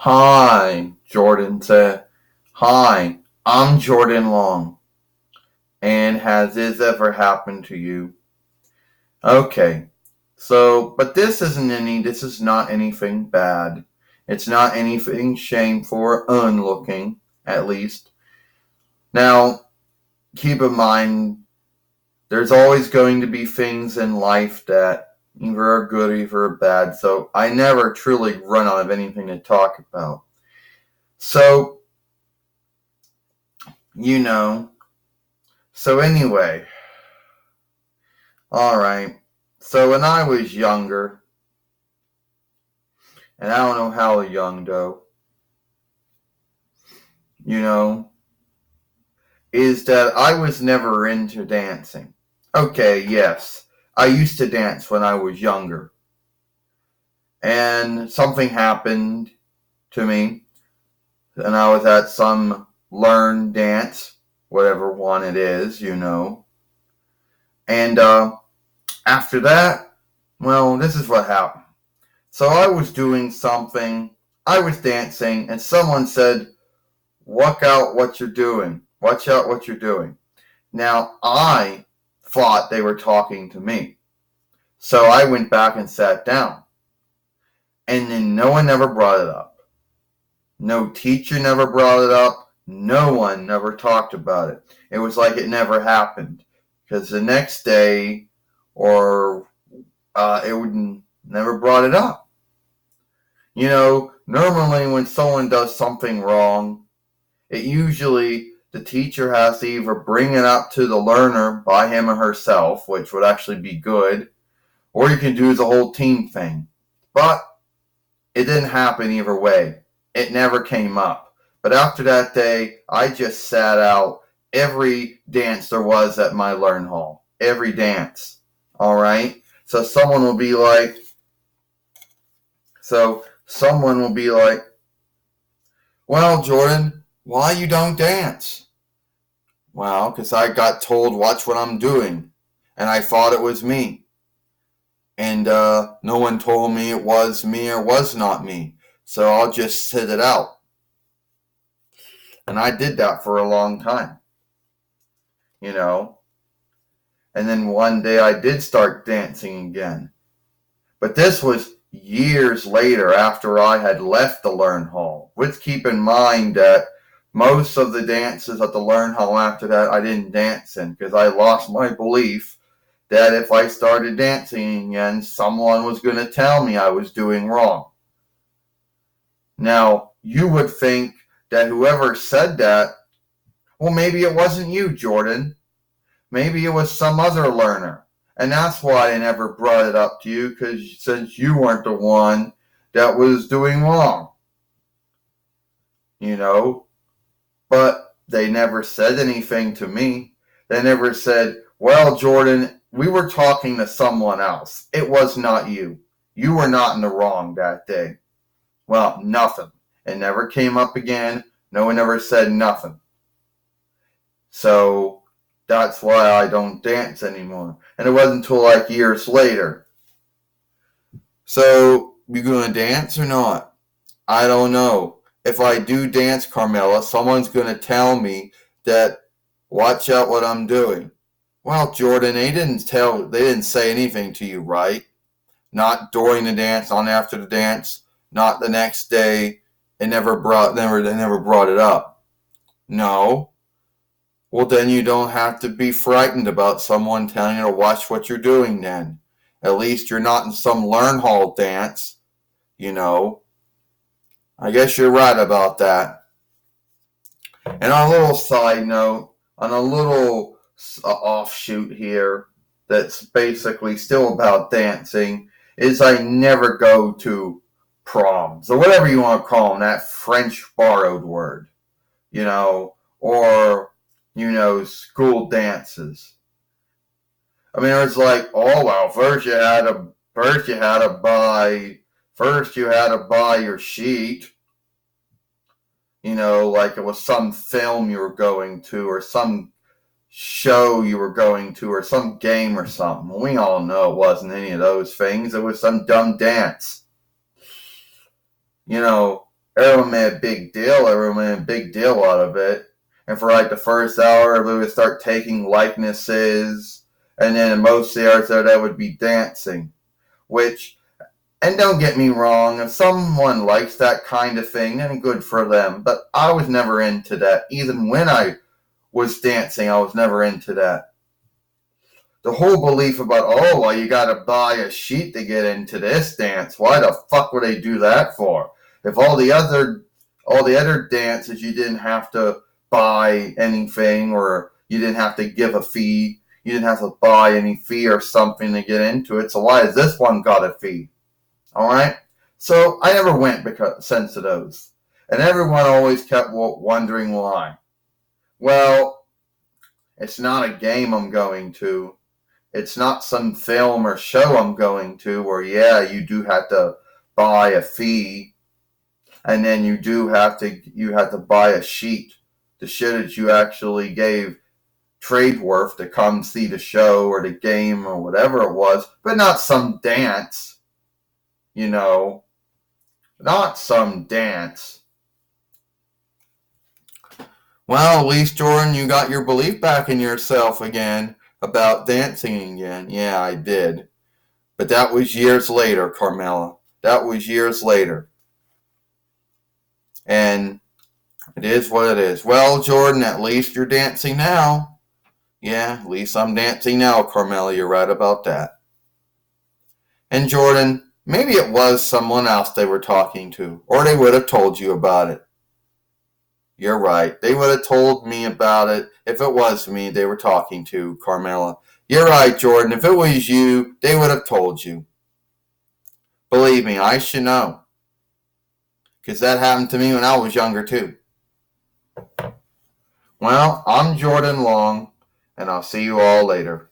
Hi, Jordan said. Hi, I'm Jordan Long. And has this ever happened to you? Okay, but this is not anything bad. It's not anything shameful or unlooking, at least. Now, keep in mind, there's always going to be things in life that either are good or either are bad, so I never truly run out of anything to talk about. So, you know, anyway, alright. So when I was younger, and I don't know how young though, you know, is that I was never into dancing. Okay, yes, I used to dance when I was younger. And something happened to me, and I was at some learn dance, whatever one it is, And after that, well, this is what happened. So I was doing something, I was dancing, and someone said, "Watch out what you're doing. Watch out what you're doing." Now, I thought they were talking to me. So I went back and sat down. And then no one ever brought it up. No teacher never brought it up. No one never talked about it. It was like it never happened. Because the next day, or it would never brought it up. Normally when someone does something wrong, it usually the teacher has to either bring it up to the learner by him or herself, which would actually be good, or you can do the whole team thing. But it didn't happen either way. It never came up. But after that day, I just sat out every dance there was at my learn hall. Every dance. All right? So someone will be like, "Well, Jordan, why you don't dance?" Well, because I got told, "Watch what I'm doing." And I thought it was me. And no one told me it was me or was not me. So I'll just sit it out. And I did that for a long time, you know. And then one day I did start dancing again. But this was years later after I had left the Learn Hall. Let's keep in mind that most of the dances at the Learn Hall after that I didn't dance in because I lost my belief that if I started dancing again, someone was going to tell me I was doing wrong. Now, you would think that whoever said that, well, maybe it wasn't you, Jordan. Maybe it was some other learner. And that's why I never brought it up to you, because since you weren't the one that was doing wrong, you know. But they never said anything to me. They never said, "Well, Jordan, we were talking to someone else. It was not you. You were not in the wrong that day." Well, nothing. It never came up again. No one ever said nothing. So that's why I don't dance anymore. And it wasn't until like years later. So, you gonna dance or not? I don't know. If I do dance, Carmela, someone's gonna tell me that watch out what I'm doing. Well, Jordan, they didn't say anything to you, right? Not during the dance, not after the dance, not the next day. They never brought it up. No. Well, then you don't have to be frightened about someone telling you to watch what you're doing then. At least you're not in some learn hall dance, you know. I guess you're right about that. And on a little side note, on a little offshoot here that's basically still about dancing, is I never go to proms, or whatever you want to call them, that French borrowed word, or, school dances. I mean, it's like, oh well, first you had to buy your sheet, like it was some film you were going to, or some show you were going to, or some game or something. We all know it wasn't any of those things. It was some dumb dance. everyone made a big deal. Everyone made a big deal out of it. And for like the first hour, everybody would start taking likenesses. And then in most of the hours that would be dancing. Which, and don't get me wrong, if someone likes that kind of thing, then good for them. But I was never into that. Even when I was dancing, I was never into that. The whole belief about, oh, well, you gotta buy a sheet to get into this dance. Why the fuck would they do that for? If all the other dances you didn't have to buy anything, or you didn't have to give a fee, you didn't have to buy any fee or something to get into it. So why has this one got a fee? All right. So I never went because sense of those, and everyone always kept wondering why. Well, it's not a game I'm going to. It's not some film or show I'm going to where, yeah, you do have to buy a fee, and then you have to buy a sheet to show that you actually gave trade worth to come see the show or the game or whatever it was, but not some dance, you know, not some dance. Well, at least, Jordan, you got your belief back in yourself again about dancing again. Yeah, I did. But that was years later, Carmela. That was years later. And it is what it is. Well, Jordan, at least you're dancing now. Yeah, at least I'm dancing now, Carmela. You're right about that. And Jordan, maybe it was someone else they were talking to, or they would have told you about it. You're right. They would have told me about it if it was me they were talking to, Carmela. You're right, Jordan. If it was you, they would have told you. Believe me, I should know. Because that happened to me when I was younger, too. Well, I'm Jordan Long, and I'll see you all later.